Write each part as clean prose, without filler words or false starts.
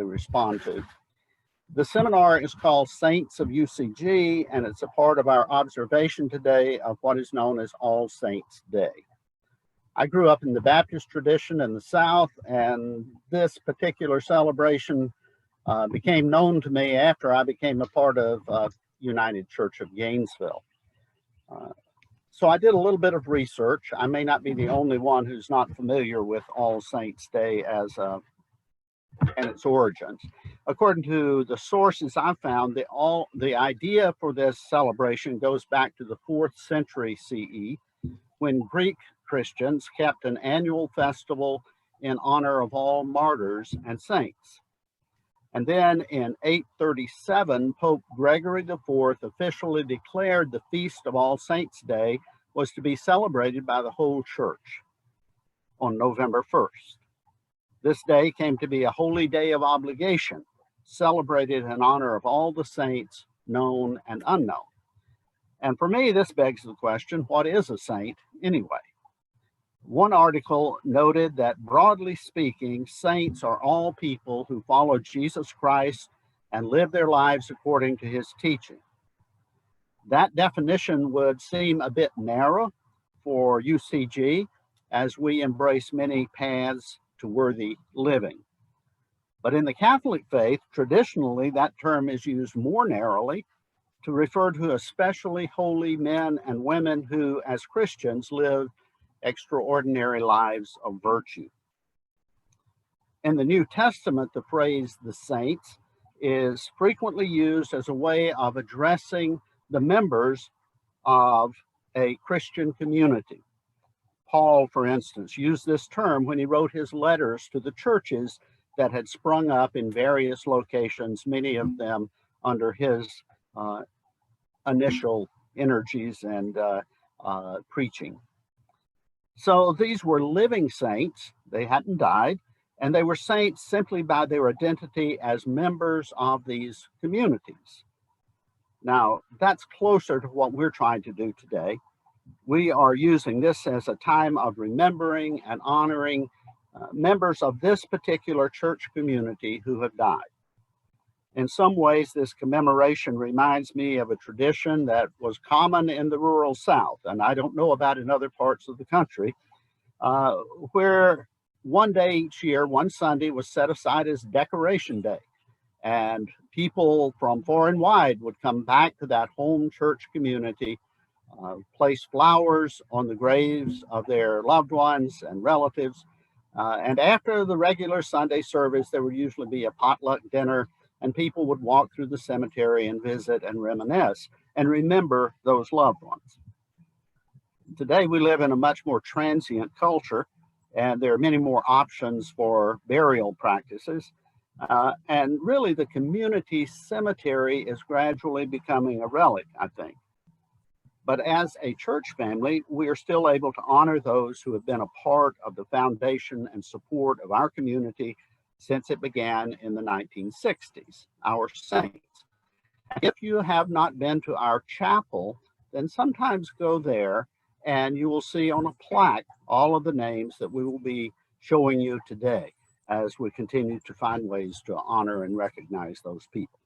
respond to. The seminar is called Saints of UCG, and it's a part of our observation today of what is known as All Saints Day. I grew up in the Baptist tradition in the South, and this particular celebration became known to me after I became a part of United Church of Gainesville. So I did a little bit of research. I may not be the only one who's not familiar with All Saints Day and its origins. According to the sources I found, the idea for this celebration goes back to the 4th century CE, when Greek Christians kept an annual festival in honor of all martyrs and saints. And then in 837, Pope Gregory IV officially declared the Feast of All Saints Day was to be celebrated by the whole church on November 1st. This day came to be a holy day of obligation, celebrated in honor of all the saints, known and unknown. And for me, this begs the question, what is a saint anyway? One article noted that, broadly speaking, saints are all people who follow Jesus Christ and live their lives according to his teaching. That definition would seem a bit narrow for UCG, as we embrace many paths to worthy living. But in the Catholic faith, traditionally, that term is used more narrowly to refer to especially holy men and women who, as Christians, live extraordinary lives of virtue. In the New Testament, the phrase the saints is frequently used as a way of addressing the members of a Christian community. Paul, for instance, used this term when he wrote his letters to the churches that had sprung up in various locations, many of them under his initial energies and preaching. So these were living saints. They hadn't died, and they were saints simply by their identity as members of these communities. Now, that's closer to what we're trying to do today. We are using this as a time of remembering and honoring members of this particular church community who have died. In some ways, this commemoration reminds me of a tradition that was common in the rural South, and I don't know about in other parts of the country, where one day each year, one Sunday was set aside as Decoration Day, and people from far and wide would come back to that home church community, place flowers on the graves of their loved ones and relatives. And after the regular Sunday service, there would usually be a potluck dinner, and people would walk through the cemetery and visit and reminisce and remember those loved ones. Today, we live in a much more transient culture, and there are many more options for burial practices. And really, the community cemetery is gradually becoming a relic, I think. But as a church family, we are still able to honor those who have been a part of the foundation and support of our community since it began in the 1960s, our saints. If you have not been to our chapel, then sometimes go there and you will see on a plaque all of the names that we will be showing you today as we continue to find ways to honor and recognize those people.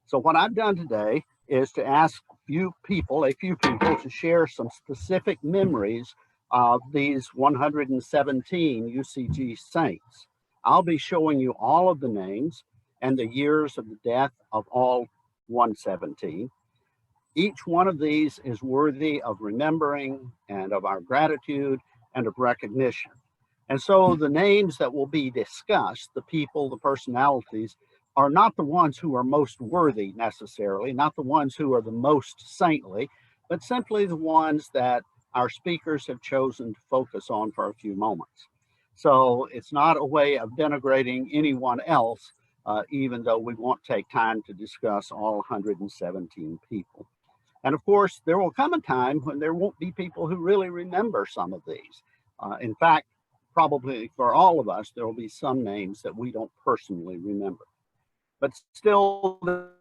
So what I've done today is to ask a few people to share some specific memories of these 117 UCG saints. I'll be showing you all of the names and the years of the death of all 117. Each one of these is worthy of remembering and of our gratitude and of recognition. And so the names that will be discussed, the people, the personalities, are not the ones who are most worthy necessarily, not the ones who are the most saintly, but simply the ones that our speakers have chosen to focus on for a few moments. So it's not a way of denigrating anyone else, even though we won't take time to discuss all 117 people. And of course, there will come a time when there won't be people who really remember some of these. In fact, probably for all of us, there will be some names that we don't personally remember. But still,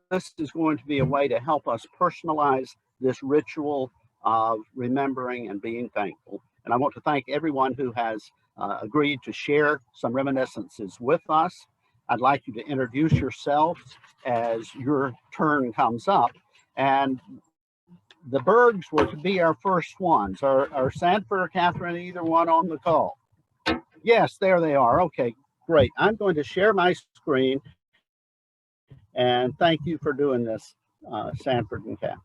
this is going to be a way to help us personalize this ritual of remembering and being thankful. And I want to thank everyone who has agreed to share some reminiscences with us. I'd like you to introduce yourself as your turn comes up. And the Bergs were to be our first ones. Are Sanford or Catherine, either one on the call? Yes, there they are. Okay, great. I'm going to share my screen. And thank you for doing this, Sanford and Catherine.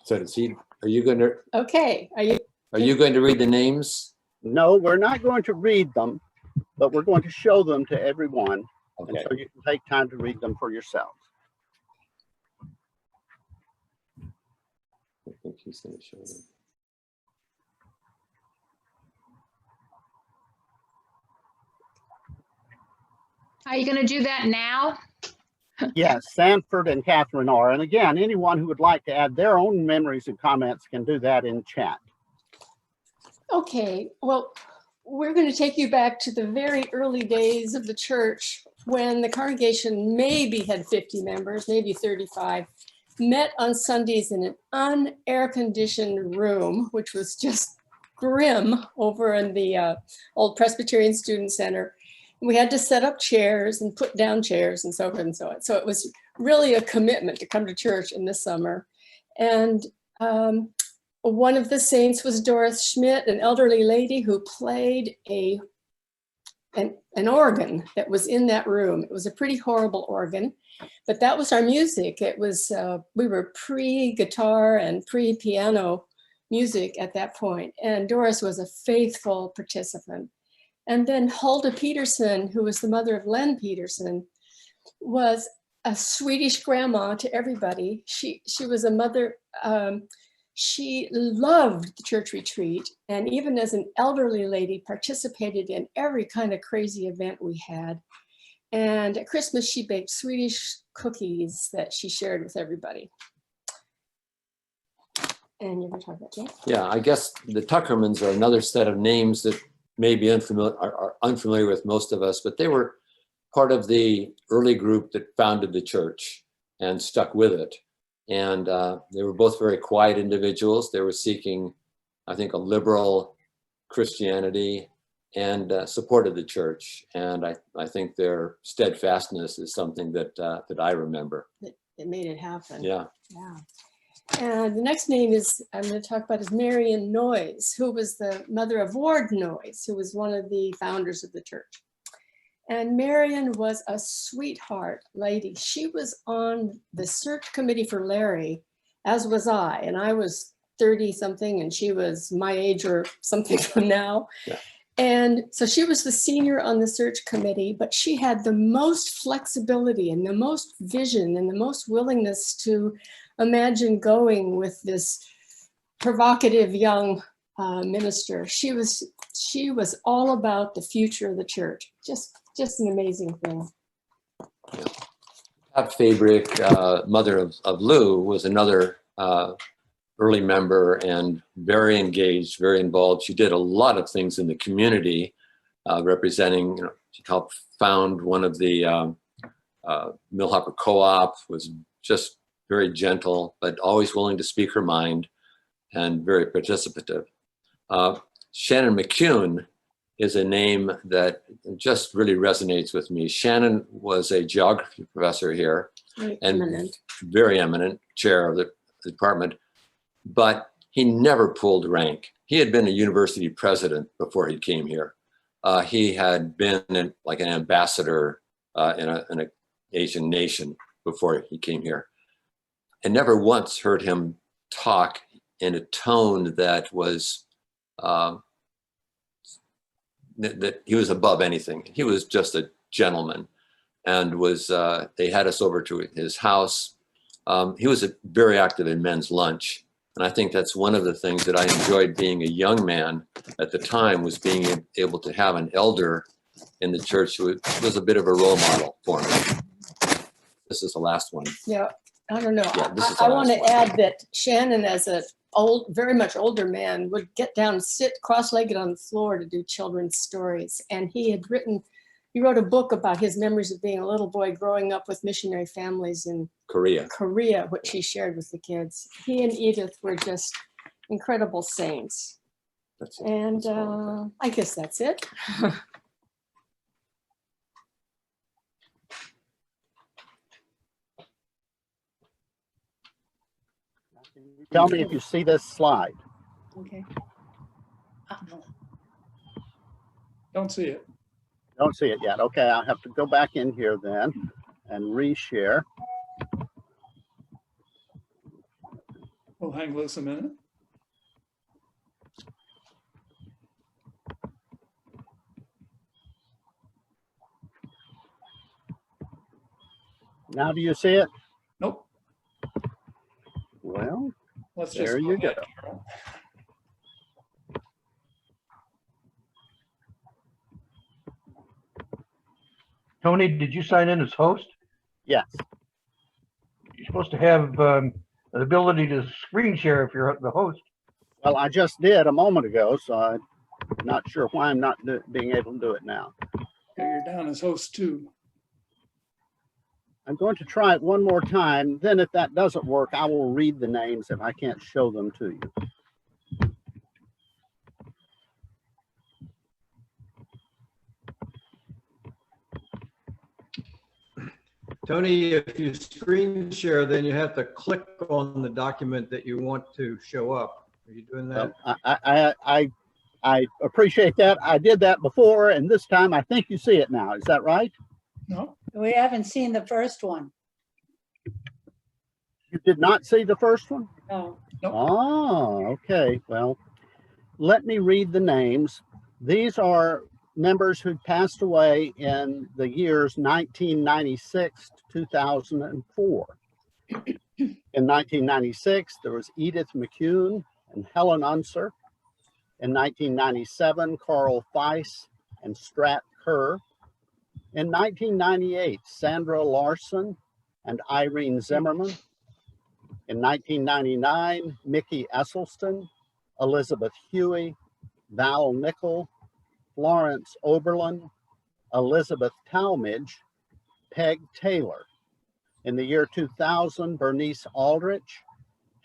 So are you going to? Okay. Are you going to read the names? No, we're not going to read them, but we're going to show them to everyone. Okay. And so you can take time to read them for yourselves. I think he's going to show them. Are you going to do that now? Yes, Sanford and Catherine are. And again, anyone who would like to add their own memories and comments can do that in chat. Okay, well, we're going to take you back to the very early days of the church when the congregation maybe had 50 members, maybe 35, met on Sundays in an unair-conditioned room, which was just grim over in the old Presbyterian Student Center. We had to set up chairs and put down chairs and so forth and so on. So it was really a commitment to come to church in the summer. And one of the saints was Doris Schmidt, an elderly lady who played an organ that was in that room. It was a pretty horrible organ, but that was our music. It was, we were pre-guitar and pre-piano music at that point. And Doris was a faithful participant. And then Hulda Peterson, who was the mother of Len Peterson, was a Swedish grandma to everybody. She was a mother, she loved the church retreat, and even as an elderly lady, participated in every kind of crazy event we had. And at Christmas, she baked Swedish cookies that she shared with everybody. And you're going to talk about that? Yeah, I guess the Tuckermans are another set of names that may be are unfamiliar with most of us, but they were part of the early group that founded the church and stuck with it. And they were both very quiet individuals. They were seeking, I think, a liberal Christianity and supported the church. And I think their steadfastness is something that that I remember. It made it happen. Yeah. Yeah. And the next name I'm going to talk about is Marion Noyes, who was the mother of Ward Noyes, who was one of the founders of the church. And Marion was a sweetheart lady. She was on the search committee for Larry, as was I. And I was 30 something and she was my age or something from now. Yeah. And so she was the senior on the search committee, but she had the most flexibility and the most vision and the most willingness to imagine going with this provocative young minister. She was all about the future of the church. Just an amazing thing. Yeah. Pat Fabric, mother of Lou, was another early member and very engaged, very involved. She did a lot of things in the community, representing, she helped found one of the Millhopper Co-op, was just very gentle, but always willing to speak her mind and very participative. Shannon McCune is a name that just really resonates with me. Shannon was a geography professor here and very eminent chair of the department, but he never pulled rank. He had been a university president before he came here. He had been like an ambassador in an Asian nation before he came here. And never once heard him talk in a tone that was, that he was above anything. He was just a gentleman and was, they had us over to his house. He was very active in men's lunch. And I think that's one of the things that I enjoyed being a young man at the time, was being able to have an elder in the church who was a bit of a role model for me. This is the last one. Yeah, I don't know. Yeah, I want to add that Shannon, as a very much older man, would get down and sit cross-legged on the floor to do children's stories. And he had written He wrote a book about his memories of being a little boy growing up with missionary families in Korea. which he shared with the kids. He and Edith were just incredible saints. That's it. And I guess that's it. Tell me if you see this slide. Okay. Don't see it. Don't see it yet. Okay, I'll have to go back in here then and reshare. We'll hang loose a minute. Now do you see it? Nope. Well, Let's there just you ahead, go. Carol. Tony, did you sign in as host? yes. You're supposed to have the ability to screen share if you're the host. Well, I just did a moment ago, so I'm not sure why I'm not being able to do it now. Yeah, you're down as host too. I'm going to try it one more time. Then if that doesn't work, I will read the names if I can't show them to you. Tony, if you screen share, then you have to click on the document that you want to show up. Are you doing that? I appreciate that. I did that before, and this time I think you see it now. Is that right? No, We haven't seen the first one. You did not see the first one? No. Oh, okay. Well, let me read the names. These are members who passed away in the years 1996 to 2004. In 1996, there was Edith McCune and Helen Unser. In 1997, Carl Feiss and Strat Kerr. In 1998, Sandra Larson and Irene Zimmerman. In 1999, Mickey Esselstyn, Elizabeth Huey, Val Nickel, Florence Oberlin, Elizabeth Talmadge, Peg Taylor. In the year 2000, Bernice Aldrich,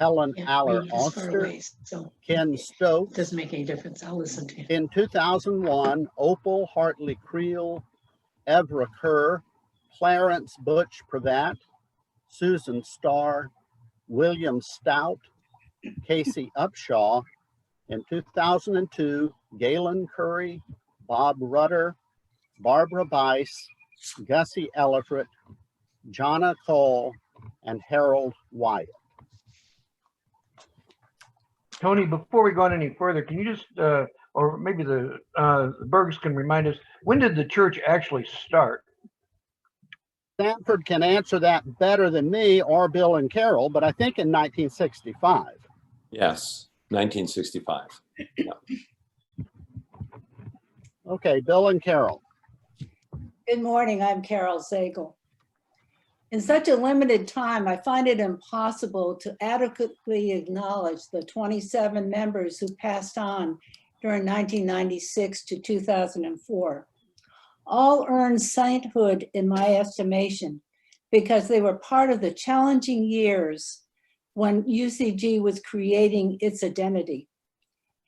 Helen Aller Oster, Ken Stokes. Doesn't make any difference. I'll listen to you. In 2001, Opal Hartley Creel, Evra Kerr, Clarence Butch Pravat, Susan Starr, William Stout, Casey Upshaw. In 2002, Galen Curry, Bob Rutter, Barbara Bice, Gussie Ellifrit, Jonna Cole, and Harold Wyatt. Tony, before we go on any further, can you just, or maybe the Bergs can remind us, when did the church actually start? Sanford can answer that better than me or Bill and Carol, but I think in 1965. Yes, 1965. Yeah. Okay, Bill and Carol. Good morning, I'm Carol Zegel. In such a limited time, I find it impossible to adequately acknowledge the 27 members who passed on during 1996 to 2004. All earned sainthood in my estimation because they were part of the challenging years when UCG was creating its identity.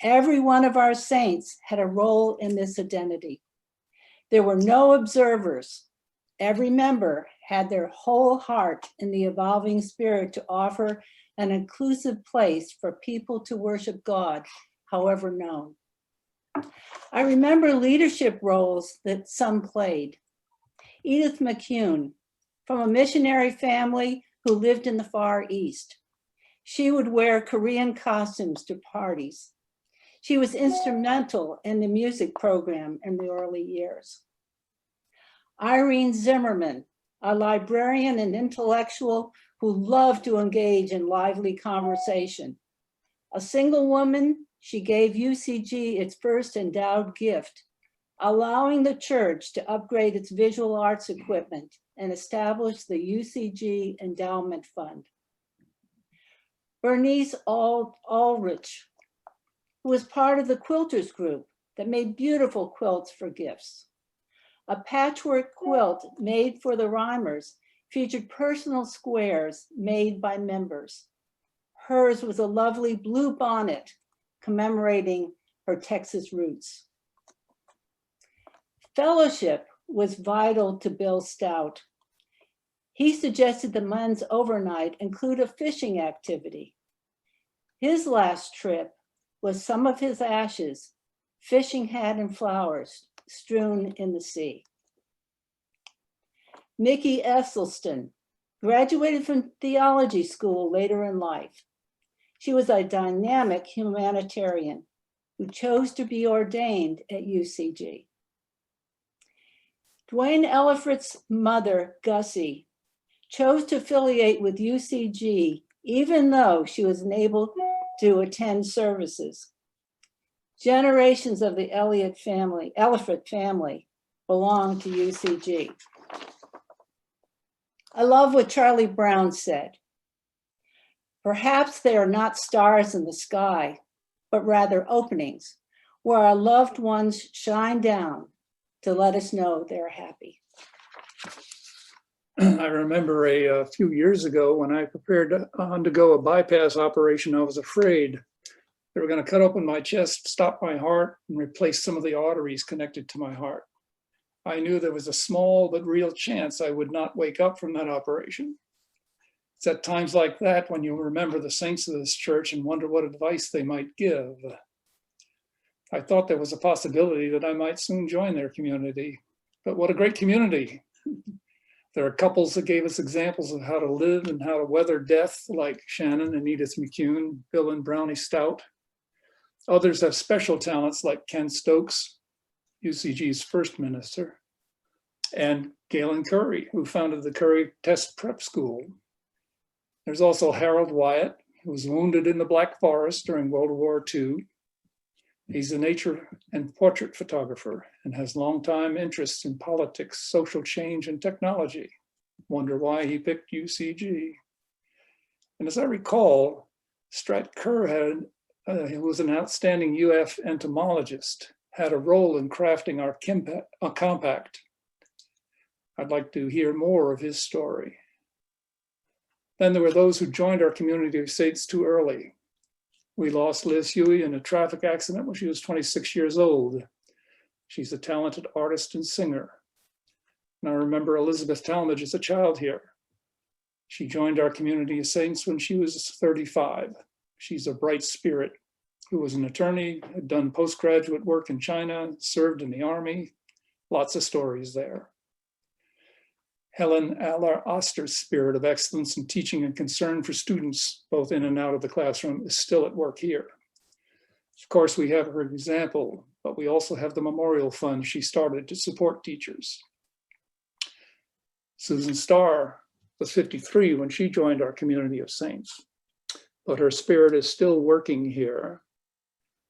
Every one of our saints had a role in this identity. There were no observers. Every member had their whole heart in the evolving spirit to offer an inclusive place for people to worship God, however known. I remember leadership roles that some played. Edith McCune, from a missionary family who lived in the Far East. She would wear Korean costumes to parties. She was instrumental in the music program in the early years. Irene Zimmerman, a librarian and intellectual who loved to engage in lively conversation. A single woman, she gave UCG its first endowed gift, allowing the church to upgrade its visual arts equipment and establish the UCG Endowment Fund. Bernice Ulrich, who was part of the quilters group that made beautiful quilts for gifts. A patchwork quilt made for the rhymers featured personal squares made by members. Hers was a lovely blue bonnet commemorating her Texas roots. Fellowship was vital to Bill Stout. He suggested the men's overnight include a fishing activity. His last trip was some of his ashes, fishing hat and flowers strewn in the sea. Mickey Esselstyn graduated from theology school later in life. She was a dynamic humanitarian who chose to be ordained at UCG. Dwayne Ellifrit's mother, Gussie, chose to affiliate with UCG even though she was unable to attend services. Generations of the Ellifrit family belong to UCG. I love what Charlie Brown said. Perhaps they are not stars in the sky, but rather openings where our loved ones shine down to let us know they're happy. I remember a few years ago when I prepared to undergo a bypass operation, I was afraid they were going to cut open my chest, stop my heart, and replace some of the arteries connected to my heart. I knew there was a small but real chance I would not wake up from that operation. It's at times like that when you remember the saints of this church and wonder what advice they might give. I thought there was a possibility that I might soon join their community, but what a great community. There are couples that gave us examples of how to live and how to weather death, like Shannon and Edith McCune, Bill and Brownie Stout. Others have special talents like Ken Stokes, UCG's first minister, and Galen Curry, who founded the Curry Test Prep School. There's also Harold Wyatt, who was wounded in the Black Forest during World War II. He's a nature and portrait photographer and has longtime interests in politics, social change, and technology. Wonder why he picked UCG. And as I recall, Strat Kerr who was an outstanding UF entomologist, had a role in crafting our compact. I'd like to hear more of his story. Then there were those who joined our community of saints too early. We lost Liz Huey in a traffic accident when she was 26 years old. She's a talented artist and singer. And I remember Elizabeth Talmadge as a child here. She joined our community of saints when she was 35. She's a bright spirit who was an attorney, had done postgraduate work in China, served in the Army. Lots of stories there. Helen Aller-Oster's spirit of excellence in teaching and concern for students, both in and out of the classroom, is still at work here. Of course, we have her example, but we also have the memorial fund she started to support teachers. Susan Starr was 53 when she joined our community of saints, but her spirit is still working here.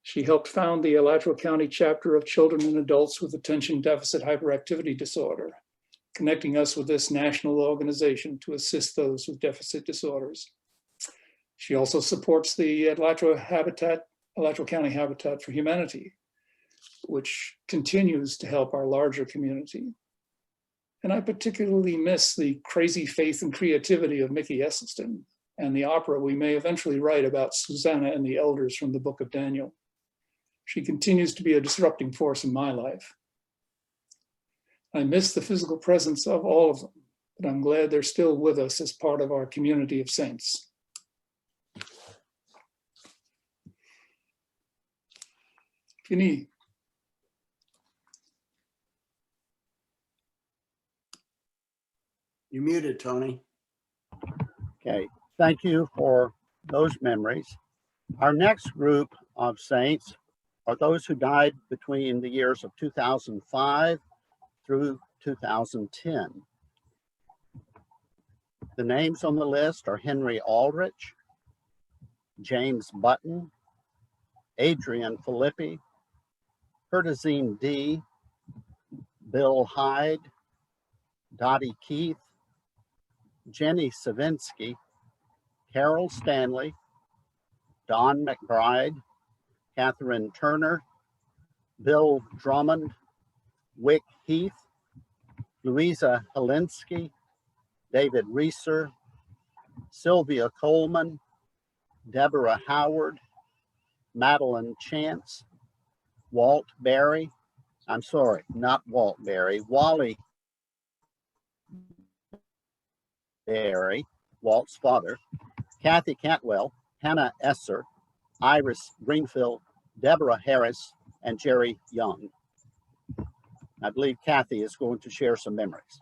She helped found the Alachua County chapter of Children and Adults with Attention Deficit Hyperactivity Disorder, connecting us with this national organization to assist those with deficit disorders. She also supports the Alachua County Habitat for Humanity, which continues to help our larger community. And I particularly miss the crazy faith and creativity of Mickey Esselstyn and the opera we may eventually write about Susanna and the elders from the Book of Daniel. She continues to be a disrupting force in my life. I miss the physical presence of all of them, but I'm glad they're still with us as part of our community of saints. Fini. You're muted, Tony. Okay, thank you for those memories. Our next group of saints are those who died between the years of 2005 through 2010. The names on the list are Henry Aldrich, James Button, Adrian Filippi, Hertazine D, Bill Hyde, Dottie Keith, Jenny Savinsky, Carol Stanley, Don McBride, Catherine Turner, Bill Drummond, Wick Heath, Louisa Helinsky, David Reeser, Sylvia Coleman, Deborah Howard, Madeline Chance, Walt Berry, I'm sorry, not Walt Berry, Wally Berry, Walt's father, Kathy Cantwell, Hannah Esser, Iris Greenfield, Deborah Harris, and Jerry Young. I believe Kathy is going to share some memories.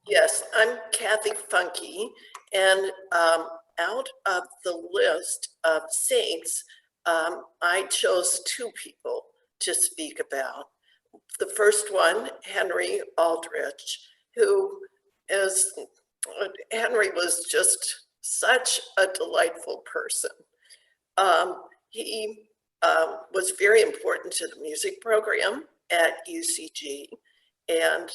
Yes, I'm Kathy Funke, and out of the list of saints, I chose two people to speak about. The first one, Henry Aldrich, who is, Henry was just such a delightful person. He was very important to the music program at UCG, and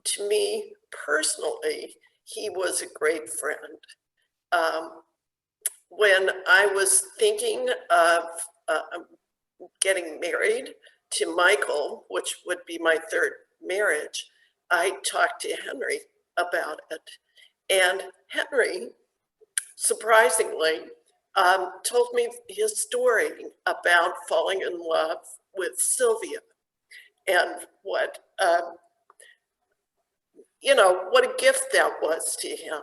to me personally, he was a great friend. When I was thinking of getting married to Michael, which would be my third marriage, I talked to Henry about it. And Henry, surprisingly, told me his story about falling in love with Sylvia and what, what a gift that was to him,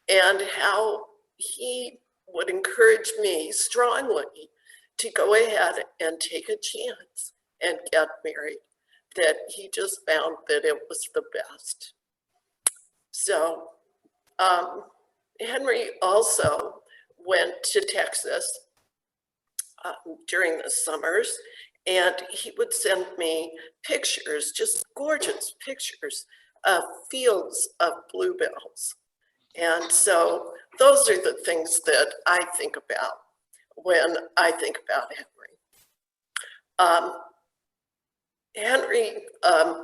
and how he would encourage me strongly to go ahead and take a chance and get married, that he just found that it was the best. So Henry also went to Texas during the summers, and he would send me pictures, just gorgeous pictures of fields of bluebells. And so those are the things that I think about when I think about Henry. Henry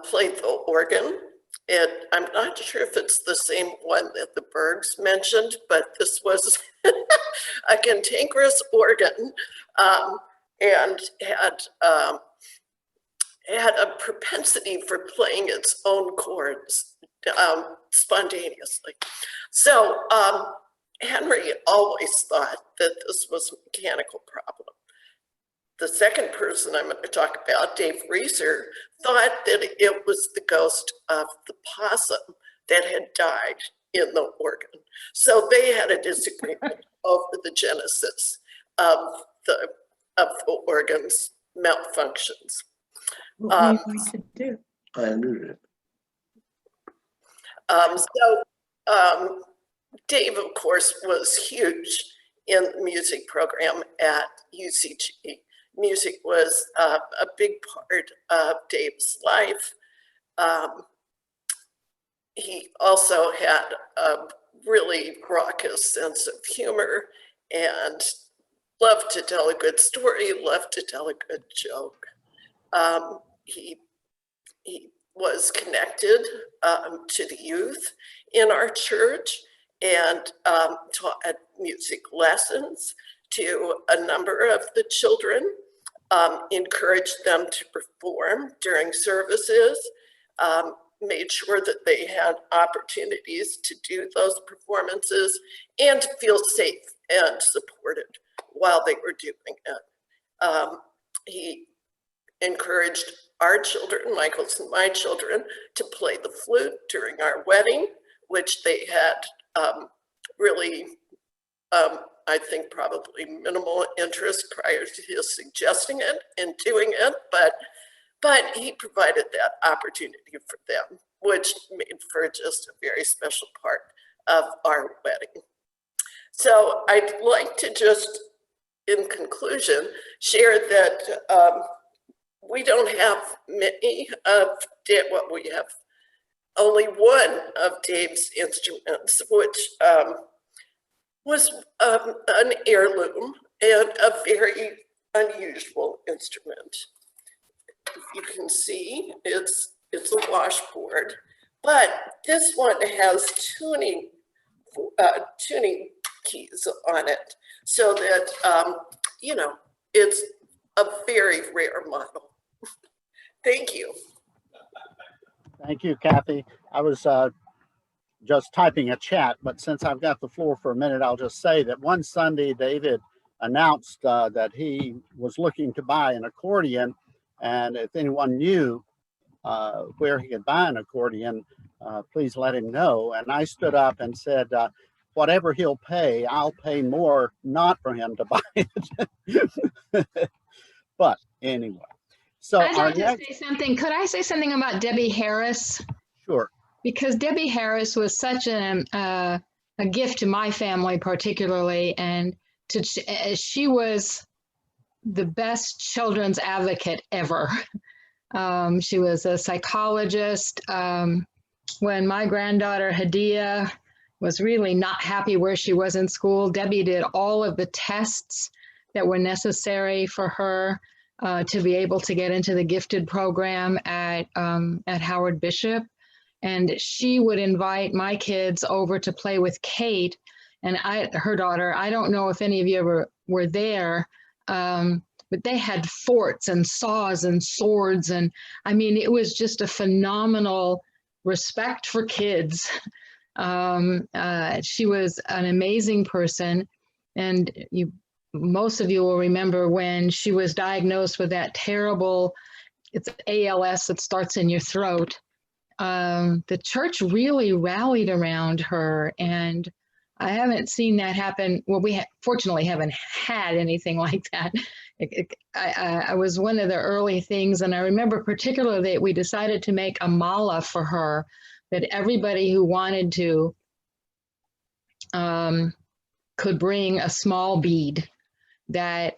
played the organ. I'm not sure if it's the same one that the Bergs mentioned, but this was a cantankerous organ, and had a propensity for playing its own chords spontaneously. So Henry always thought that this was a mechanical problem. The second person I'm going to talk about, Dave Reeser, thought that it was the ghost of the possum that had died in the organ. So they had a disagreement over the genesis of the organ's malfunctions. What were you going to do? I unmuted it. Dave, of course, was huge in the music program at UCG. Music was a big part of Dave's life. He also had a really raucous sense of humor and loved to tell a good story, loved to tell a good joke. He was connected to the youth in our church and taught music lessons to a number of the children, encouraged them to perform during services, made sure that they had opportunities to do those performances and to feel safe and supported while they were doing it. He encouraged our children, Michael's and my children, to play the flute during our wedding, which they had really, I think, probably minimal interest prior to his suggesting it and doing it, but he provided that opportunity for them, which made for just a very special part of our wedding. So I'd like to just, in conclusion, share that we don't have many of what we have. Only one of Dave's instruments, which was an heirloom and a very unusual instrument. You can see it's a washboard, but this one has tuning keys on it, so that it's a very rare model. Thank you. Thank you, Kathy. I was just typing a chat, but since I've got the floor for a minute, I'll just say that one Sunday, David announced that he was looking to buy an accordion, and if anyone knew where he could buy an accordion, please let him know. And I stood up and said, whatever he'll pay, I'll pay more not for him to buy it. But anyway, so I'd like to say something. Could I say something about Debbie Harris? Sure. Because Debbie Harris was such a gift to my family, particularly, and she was the best children's advocate ever. She was a psychologist. When my granddaughter Hadia was really not happy where she was in school, Debbie did all of the tests that were necessary for her to be able to get into the gifted program at Howard Bishop. And she would invite my kids over to play with Kate and her daughter. I don't know if any of you ever were there, but they had forts and saws and swords. And I mean, it was just a phenomenal respect for kids. She was an amazing person. And most of you will remember when she was diagnosed with that terrible, it's ALS that starts in your throat. The church really rallied around her, and I haven't seen that happen. Well, we fortunately haven't had anything like that. I was one of the early things, and I remember particularly that we decided to make a mala for her, that everybody who wanted to could bring a small bead that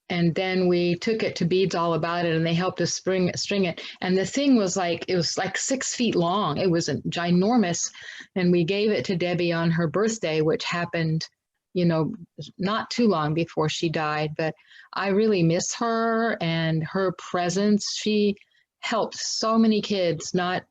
and then we took it to Beads All About It, and they helped us string it. And the thing was like, it was like 6 feet long. It was ginormous. And we gave it to Debbie on her birthday, which happened, not too long before she died. But I really miss her and her presence. She helped so many kids, not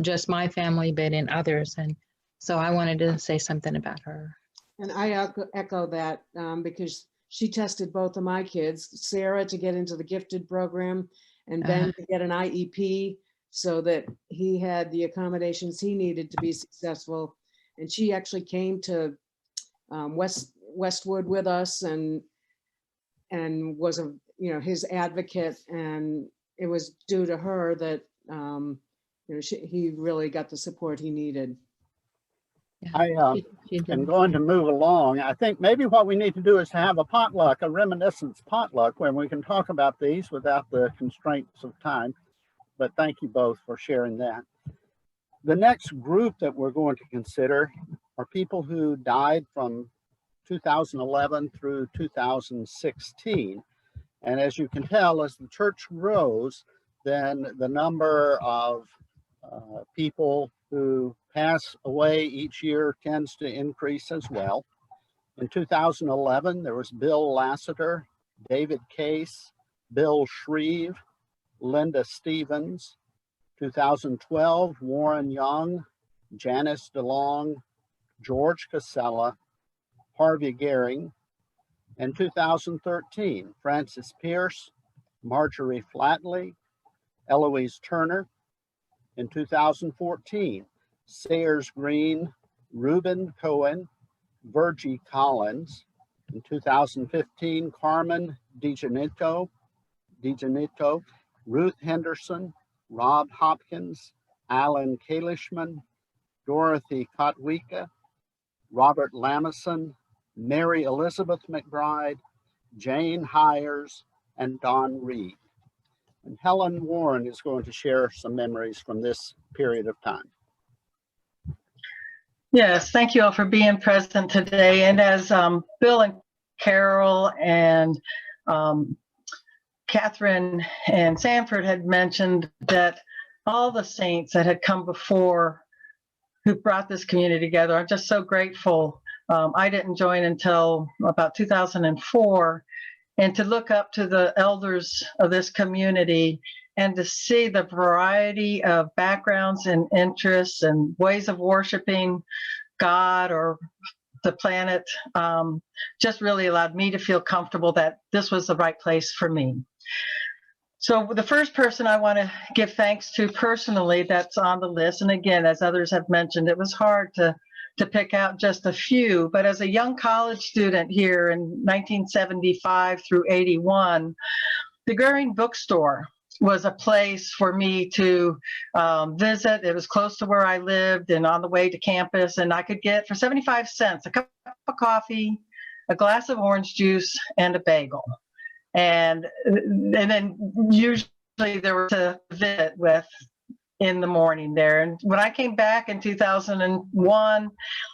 just my family, but in others. And so I wanted to say something about her. And I echo that because she tested both of my kids, Sarah to get into the gifted program and Ben to get an IEP so that he had the accommodations he needed to be successful. And she actually came to Westwood with us and was his advocate. And it was due to her that he really got the support he needed. I am going to move along. I think maybe what we need to do is to have a reminiscence potluck, where we can talk about these without the constraints of time. But thank you both for sharing that. The next group that we're going to consider are people who died from 2011 through 2016. And as you can tell, as the church grows, then the number of people who pass away each year tends to increase as well. In 2011, there was Bill Lassiter, David Case, Bill Shreve, Linda Stevens. 2012, Warren Young, Janice DeLong, George Casella, Harvey Gehring. In 2013, Francis Pierce, Marjorie Flatley, Eloise Turner. In 2014, Sayers Green, Reuben Cohen, Virgie Collins. In 2015, Carmen DiGenito, Ruth Henderson, Rob Hopkins, Alan Kalishman, Dorothy Kotwika, Robert Lamison, Mary Elizabeth McBride, Jane Hires, and Don Reed. And Helen Warren is going to share some memories from this period of time. Yes, thank you all for being present today. And as Bill and Carol and Catherine and Sanford had mentioned, that all the saints that had come before who brought this community together, I'm just so grateful. I didn't join until about 2004. And to look up to the elders of this community and to see the variety of backgrounds and interests and ways of worshiping God or the planet just really allowed me to feel comfortable that this was the right place for me. So the first person I want to give thanks to personally that's on the list, and again, as others have mentioned, it was hard to pick out just a few, but as a young college student here in 1975 through 81, the Goering Bookstore was a place for me to visit. It was close to where I lived and on the way to campus, and I could get for 75 cents a cup of coffee, a glass of orange juice, and a bagel. And then usually there was a visit with in the morning there. And when I came back in 2001,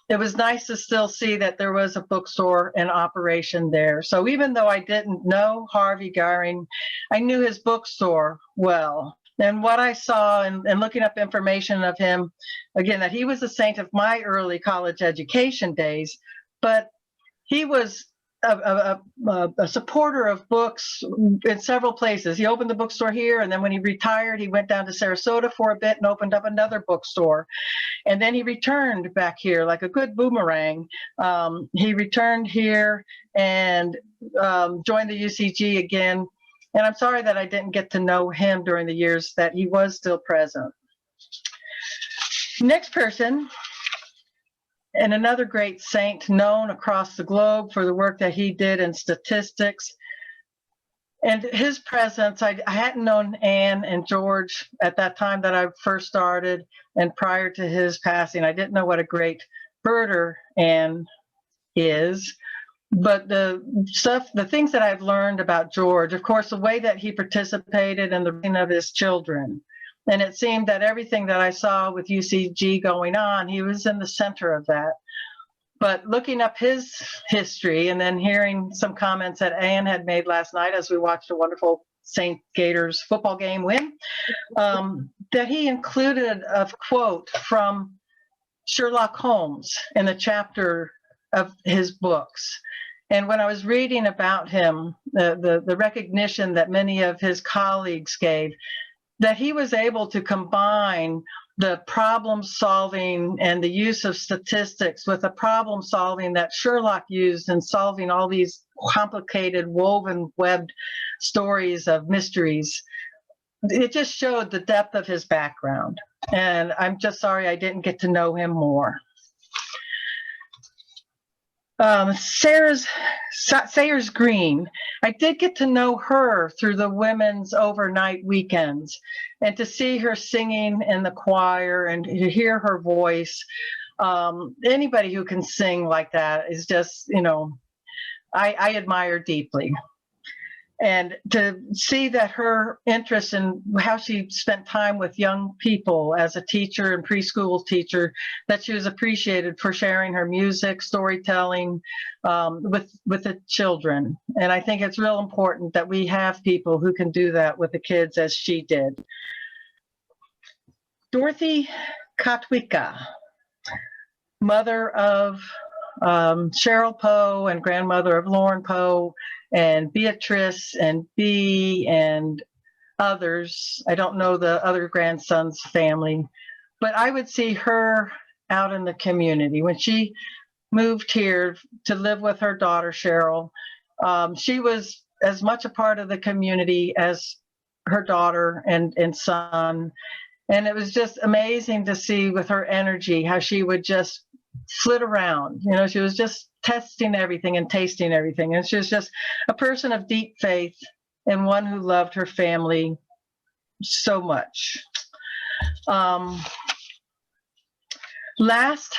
it was nice to still see that there was a bookstore in operation there. So even though I didn't know Harvey Goering, I knew his bookstore well. And what I saw and looking up information of him, again, that he was a saint of my early college education days, but he was a supporter of books in several places. He opened the bookstore here, and then when he retired, he went down to Sarasota for a bit and opened up another bookstore. And then he returned back here like a good boomerang. He returned here and joined the UCG again. And I'm sorry that I didn't get to know him during the years that he was still present. Next person, and another great saint known across the globe for the work that he did in statistics. And his presence, I hadn't known Anne and George at that time that I first started, and prior to his passing, I didn't know what a great birder Anne is. But the things that I've learned about George, of course, the way that he participated in the raising of his children. And it seemed that everything that I saw with UCG going on, he was in the center of that. But looking up his history and then hearing some comments that Anne had made last night as we watched a wonderful St. Gators football game win, that he included a quote from Sherlock Holmes in a chapter of his books. And when I was reading about him, the recognition that many of his colleagues gave, that he was able to combine the problem solving and the use of statistics with the problem solving that Sherlock used in solving all these complicated woven webbed stories of mysteries. It just showed the depth of his background. And I'm just sorry I didn't get to know him more. Sayers Green, I did get to know her through the women's overnight weekends, and to see her singing in the choir and to hear her voice. Anybody who can sing like that is just, you know, I admire deeply. And to see that her interest in how she spent time with young people as a teacher and preschool teacher, that she was appreciated for sharing her music, storytelling with the children. And I think it's real important that we have people who can do that with the kids as she did. Dorothy Katwika, mother of Cheryl Poe and grandmother of Lauren Poe, and Beatrice and Bee and others. I don't know the other grandson's family, but I would see her out in the community. When she moved here to live with her daughter, Cheryl, she was as much a part of the community as her daughter and son. And it was just amazing to see with her energy how she would just flit around. You know, she was just testing everything and tasting everything. And she was just a person of deep faith and one who loved her family so much. Last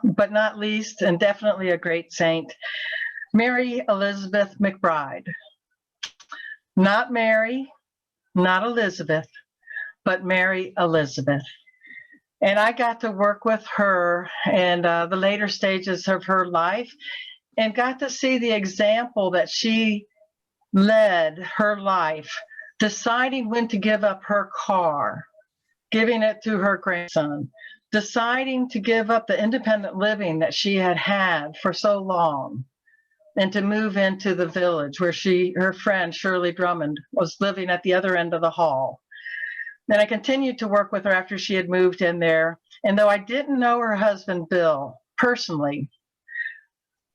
but not least, and definitely a great saint, Mary Elizabeth McBride. Not Mary, not Elizabeth, but Mary Elizabeth. And I got to work with her in the later stages of her life and got to see the example that she led her life, deciding when to give up her car, giving it to her grandson, deciding to give up the independent living that she had had for so long and to move into the village where her friend Shirley Drummond was living at the other end of the hall. And I continued to work with her after she had moved in there. And though I didn't know her husband, Bill, personally,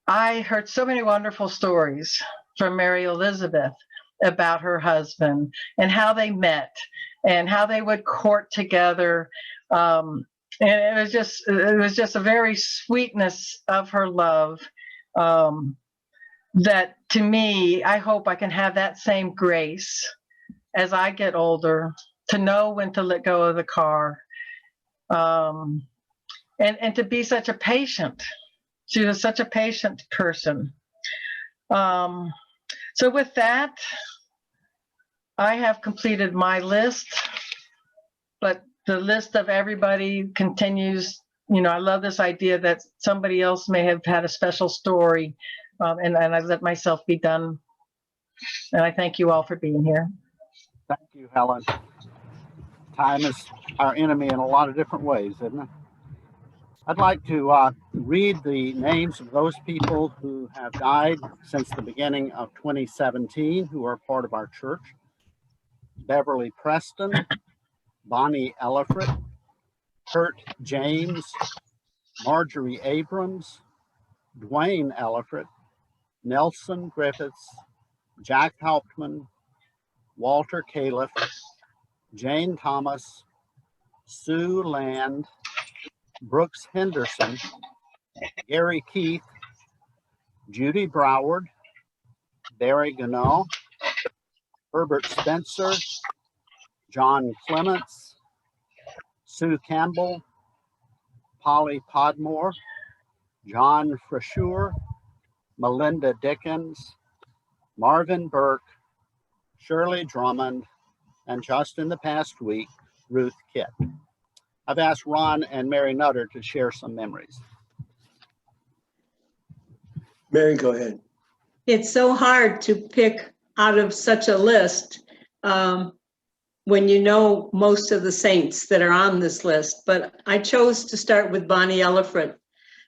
I heard so many wonderful stories from Mary Elizabeth about her husband and how they met and how they would court together. And it was just a very sweetness of her love that, to me, I hope I can have that same grace as I get older, to know when to let go of the car, and to be such a patient. She was such a patient person. So with that, I have completed my list, but the list of everybody continues. You know, I love this idea that somebody else may have had a special story, and I let myself be done. And I thank you all for being here. Thank you, Helen. Time is our enemy in a lot of different ways, isn't it? I'd like to read the names of those people who have died since the beginning of 2017 who are part of our church. Beverly Preston, Bonnie Ellifrit, Kurt James, Marjorie Abrams, Dwayne Ellifrit, Nelson Griffiths, Jack Hauptman, Walter Califf, Jane Thomas, Sue Land, Brooks Henderson, Gary Keith, Judy Broward, Barry Gannell, Herbert Spencer, John Clements, Sue Campbell, Polly Podmore, John Frishure, Melinda Dickens, Marvin Burke, Shirley Drummond, and just in the past week, Ruth Kitt. I've asked Ron and Mary Nutter to share some memories. Mary, go ahead. It's so hard to pick out of such a list when you know most of the saints that are on this list, but I chose to start with Bonnie Ellifrit.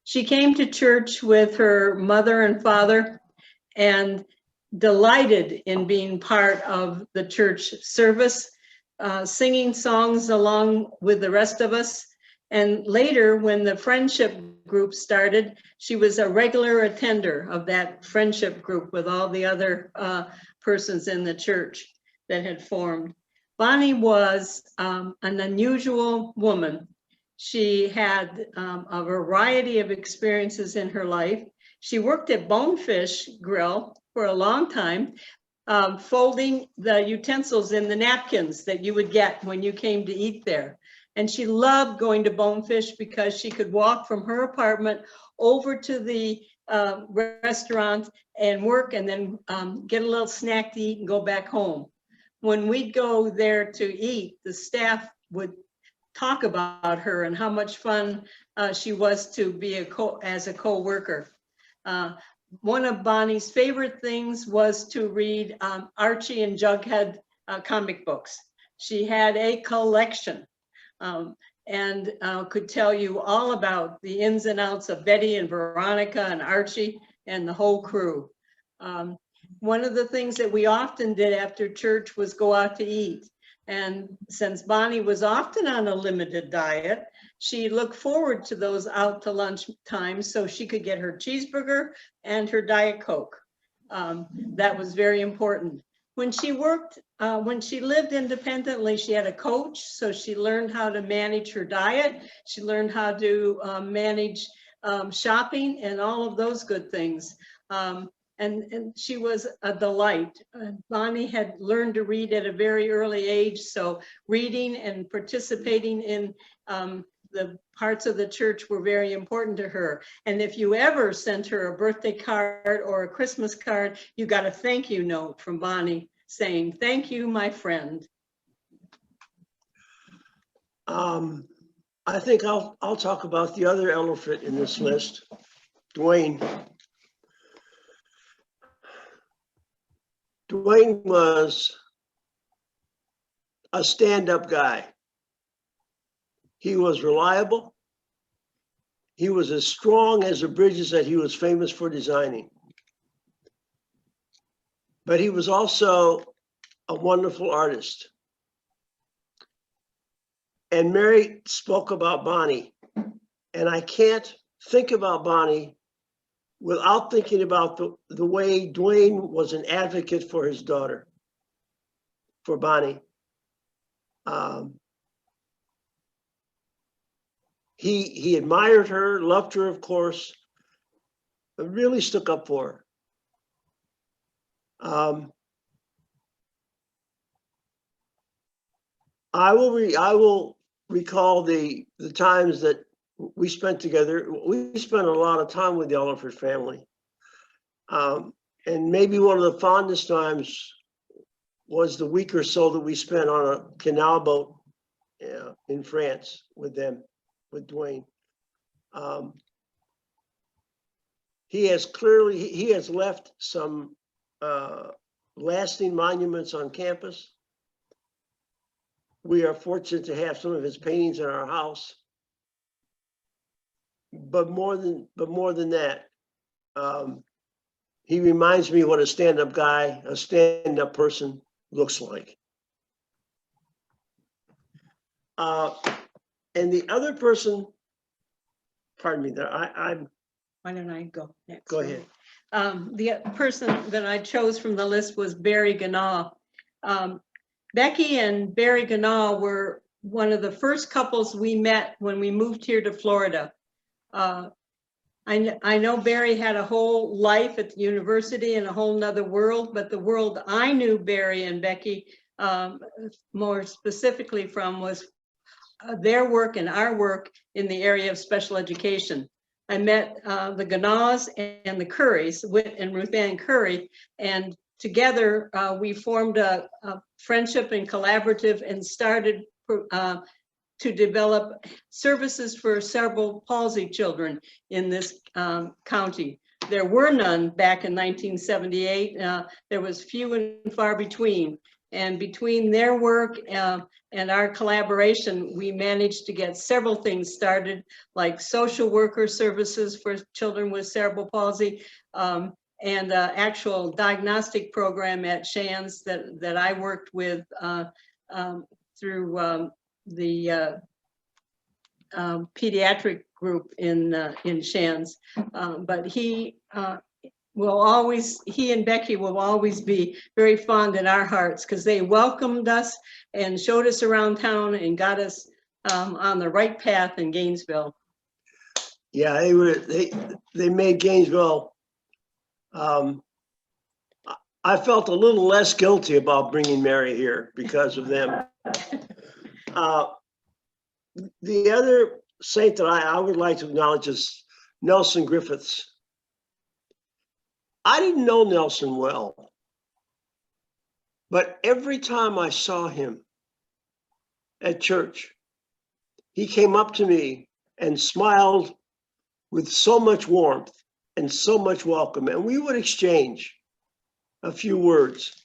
She came to church with her mother and father and delighted in being part of the church service, singing songs along with the rest of us. And later, when the friendship group started, she was a regular attender of that friendship group with all the other persons in the church that had formed. Bonnie was an unusual woman. She had a variety of experiences in her life. She worked at Bonefish Grill for a long time, folding the utensils in the napkins that you would get when you came to eat there. And she loved going to Bonefish because she could walk from her apartment over to the restaurant and work, and then get a little snack to eat and go back home. When we'd go there to eat, the staff would talk about her and how much fun she was to be as a co-worker. One of Bonnie's favorite things was to read Archie and Jughead comic books. She had a collection and could tell you all about the ins and outs of Betty and Veronica and Archie and the whole crew. One of the things that we often did after church was go out to eat. And since Bonnie was often on a limited diet, she looked forward to those out to lunch times so she could get her cheeseburger and her Diet Coke. That was very important. When she lived independently, she had a coach, so she learned how to manage her diet. She learned how to manage shopping and all of those good things. And she was a delight. Bonnie had learned to read at a very early age, so reading and participating in the parts of the church were very important to her. And if you ever sent her a birthday card or a Christmas card, you got a thank you note from Bonnie saying, "Thank you, my friend." I think I'll talk about the other elephant in this list, Dwayne. Dwayne was a stand-up guy. He was reliable. He was as strong as the bridges that he was famous for designing. But he was also a wonderful artist. And Mary spoke about Bonnie, and I can't think about Bonnie without thinking about the way Dwayne was an advocate for his daughter. for Bonnie. He admired her, loved her, of course, but really stuck up for her. I will recall the times that we spent together. We spent a lot of time with the Oliphant family. And maybe one of the fondest times was the week or so that we spent on a canal boat in France with them, with Dwayne. He has left some lasting monuments on campus. We are fortunate to have some of his paintings in our house. But more than that, he reminds me what a stand-up guy, a stand-up person looks like. And the other person, pardon me, Why don't I go next? Go ahead. The person that I chose from the list was Barry Ganaw. Becky and Barry Ganaw were one of the first couples we met when we moved here to Florida. I know Barry had a whole life at the university and a whole nother world, but the world I knew Barry and Becky more specifically from was their work and our work in the area of special education. I met the Ganaws and the Carys, Whit and Ruth Ann Cary, and together we formed a friendship and collaborative and started to develop services for cerebral palsy children in this county. There were none back in 1978. There was few and far between. And between their work and our collaboration, we managed to get several things started, like social worker services for children with cerebral palsy, and actual diagnostic program at Shands that I worked with through the pediatric group in Shands. But he and Becky will always be very fond in our hearts because they welcomed us and showed us around town and got us on the right path in Gainesville. Yeah, they made Gainesville. I felt a little less guilty about bringing Mary here because of them. The other saint that I would like to acknowledge is Nelson Griffiths. I didn't know Nelson well, but every time I saw him at church, he came up to me and smiled with so much warmth and so much welcome, and we would exchange a few words.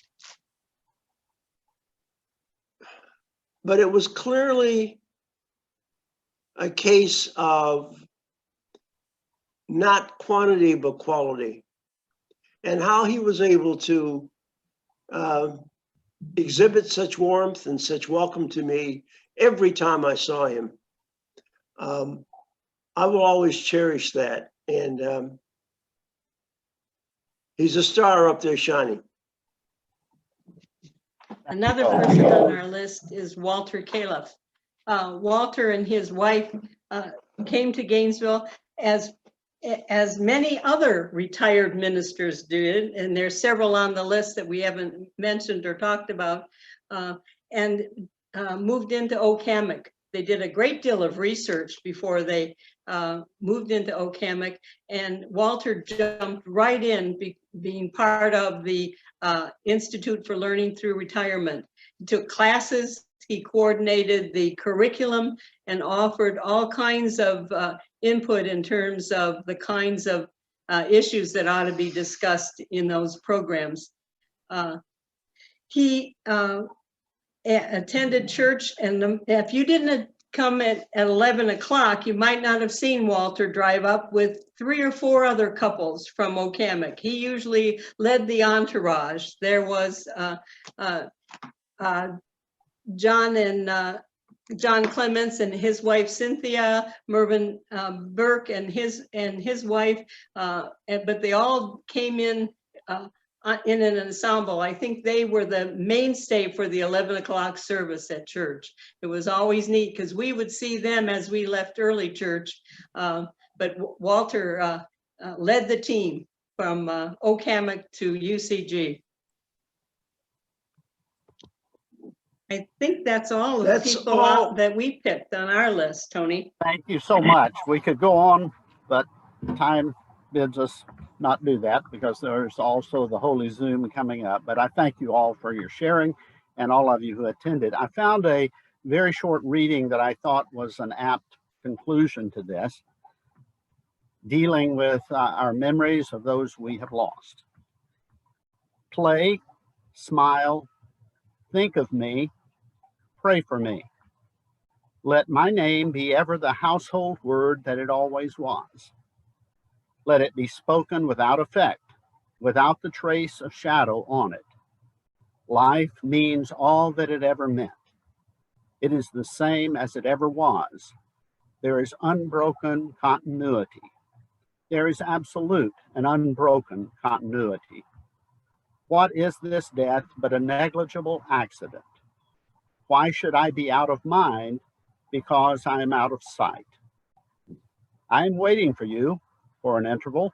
But it was clearly a case of not quantity, but quality, and how he was able to exhibit such warmth and such welcome to me every time I saw him. I will always cherish that. And he's a star up there shining. Another person on our list is Walter Califf. Walter and his wife came to Gainesville as many other retired ministers did, and there's several on the list that we haven't mentioned or talked about, and moved into Okemuk. They did a great deal of research before they moved into Okemuk, and Walter jumped right in, being part of the Institute for Learning Through Retirement. He took classes, he coordinated the curriculum, and offered all kinds of input in terms of the kinds of issues that ought to be discussed in those programs. He attended church, and if you didn't come at 11 o'clock, you might not have seen Walter drive up with 3 or 4 other couples from Okemuk. He usually led the entourage. There was John Clements and his wife Cynthia, Mervyn Burke and his wife, but they all came in in an ensemble. I think they were the mainstay for the 11 o'clock service at church. It was always neat because we would see them as we left early church. But Walter led the team from Oak Hammock to UCG. I think that's all of the That's people all. that we picked on our list, Tony. Thank you so much. We could go on, but time bids us not do that because there's also the Holy Zoom coming up. But I thank you all for your sharing and all of you who attended. I found a very short reading that I thought was an apt conclusion to this, dealing with our memories of those we have lost. Play, smile, think of me, pray for me. Let my name be ever the household word that it always was. Let it be spoken without effect, without the trace of shadow on it. Life means all that it ever meant. It is the same as it ever was. There is unbroken continuity. There is absolute and unbroken continuity. What is this death but a negligible accident? Why should I be out of mind because I am out of sight? I am waiting for you for an interval,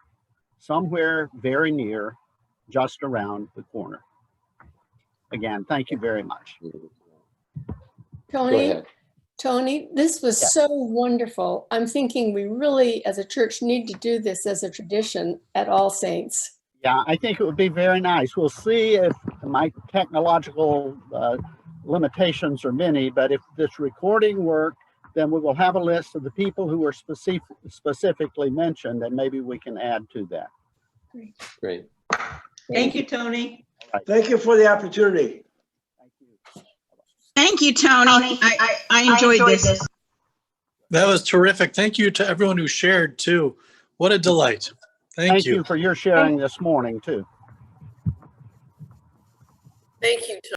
somewhere very near, just around the corner. Again, thank you very much. Tony, this was Yes. so wonderful. I'm thinking we really, as a church, need to do this as a tradition at All Saints. Yeah, I think it would be very nice. We'll see if my technological limitations are many, but if this recording worked, then we will have a list of the people who were specifically mentioned, and maybe we can add to that. Great. Thank you, Tony. Thank you for the opportunity. Thank you, Tony. I enjoyed this. That was terrific. Thank you to everyone who shared too. What a delight. Thank you. For your sharing this morning too. Thank you, Tony.